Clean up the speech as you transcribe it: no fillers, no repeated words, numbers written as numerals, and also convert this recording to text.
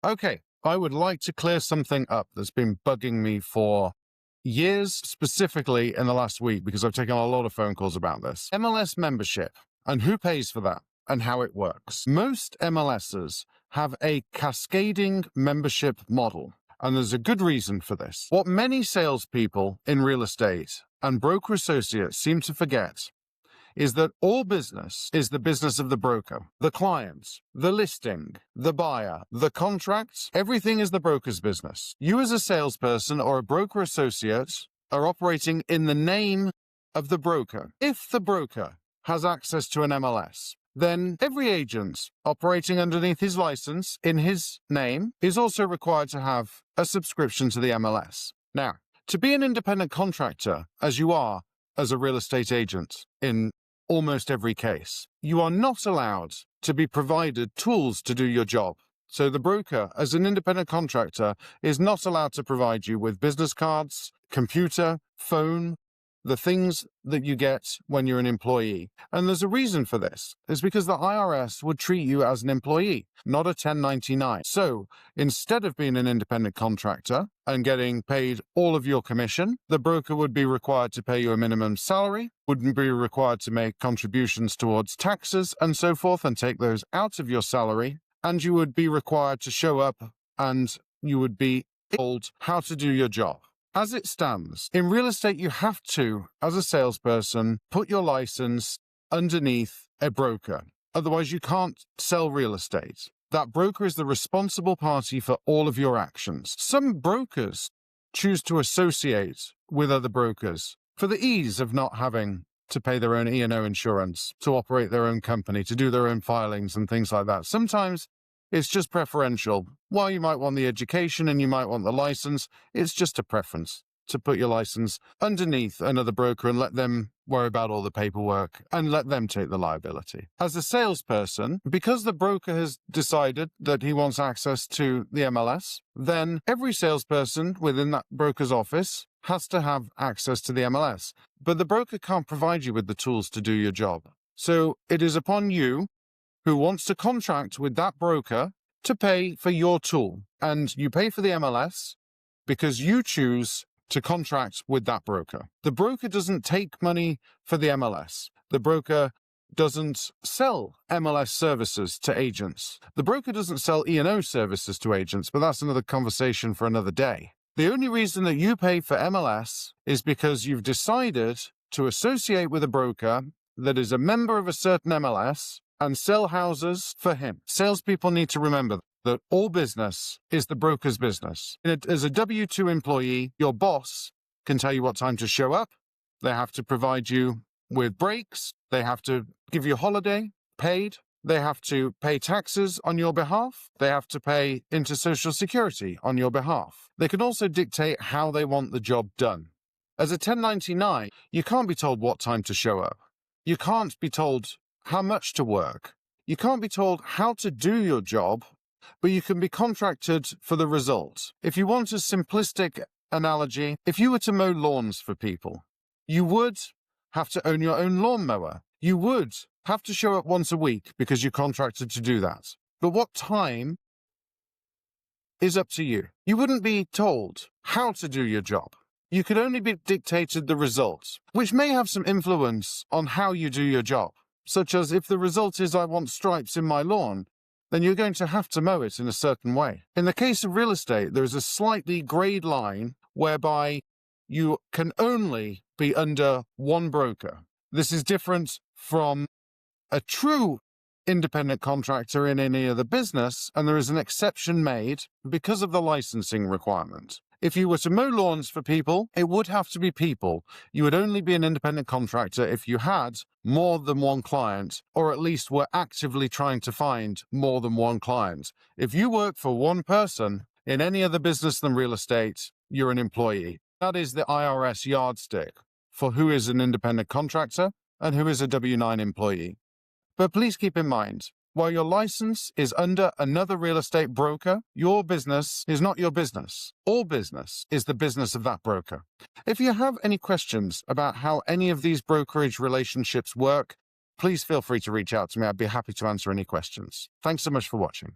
Okay, I would like to clear something up that's been bugging me for years, specifically in the last week, because I've taken a lot of phone calls about this. MLS membership and who pays for that and how it works. Most MLSs have a cascading membership model, and there's a good reason for this. What many salespeople in real estate and broker associates seem to forget is that all business is the business of the broker, the client, the listing, the buyer, the contract. Everything is the broker's business. You as a salesperson or a broker associate are operating in the name of the broker. If the broker has access to an MLS, then every agent operating underneath his license in his name is also required to have a subscription to the MLS. Now, to be an independent contractor, as you are as a real estate agent in almost every case, you are not allowed to be provided tools to do your job. So the broker, as an independent contractor, is not allowed to provide you with business cards, computer, phone, the things that you get when you're an employee. And there's a reason for this. It's because the IRS would treat you as an employee, not a 1099. So instead of being an independent contractor and getting paid all of your commission, the broker would be required to pay you a minimum salary, wouldn't be required to make contributions towards taxes and so forth and take those out of your salary. And you would be required to show up and you would be told how to do your job. As it stands, in real estate, you have to, as a salesperson, put your license underneath a broker. Otherwise, you can't sell real estate. That broker is the responsible party for all of your actions. Some brokers choose to associate with other brokers for the ease of not having to pay their own E&O insurance, to operate their own company, to do their own filings and things like that. Sometimes it's just preferential. While you might want the education and you might want the license, it's just a preference to put your license underneath another broker and let them worry about all the paperwork and let them take the liability. As a salesperson, because the broker has decided that he wants access to the MLS, then every salesperson within that broker's office has to have access to the MLS. But the broker can't provide you with the tools to do your job. So it is upon you who wants to contract with that broker to pay for your tool. And you pay for the MLS because you choose to contract with that broker. The broker doesn't take money for the MLS. The broker doesn't sell MLS services to agents. The broker doesn't sell E&O services to agents, but that's another conversation for another day. The only reason that you pay for MLS is because you've decided to associate with a broker that is a member of a certain MLS and sell houses for him. Salespeople need to remember that all business is the broker's business. As a W-2 employee, your boss can tell you what time to show up. They have to provide you with breaks. They have to give you a holiday paid. They have to pay taxes on your behalf. They have to pay into Social Security on your behalf. They can also dictate how they want the job done. As a 1099, you can't be told what time to show up. You can't be told how much to work. You can't be told how to do your job, but you can be contracted for the result. If you want a simplistic analogy, if you were to mow lawns for people, you would have to own your own lawnmower. You would have to show up once a week because you're contracted to do that. But what time is up to you. You wouldn't be told how to do your job. You could only be dictated the results, which may have some influence on how you do your job. Such as if the result is I want stripes in my lawn, then you're going to have to mow it in a certain way. In the case of real estate, there is a slightly grayed line whereby you can only be under one broker. This is different from a true independent contractor in any other business, and there is an exception made because of the licensing requirement. If you were to mow lawns for people, it would have to be people. You would only be an independent contractor if you had more than one client, or at least were actively trying to find more than one client. If you work for one person in any other business than real estate, you're an employee. That is the IRS yardstick for who is an independent contractor and who is a W-9 employee. But please keep in mind, while your license is under another real estate broker, your business is not your business. All business is the business of that broker. If you have any questions about how any of these brokerage relationships work, please feel free to reach out to me. I'd be happy to answer any questions. Thanks so much for watching.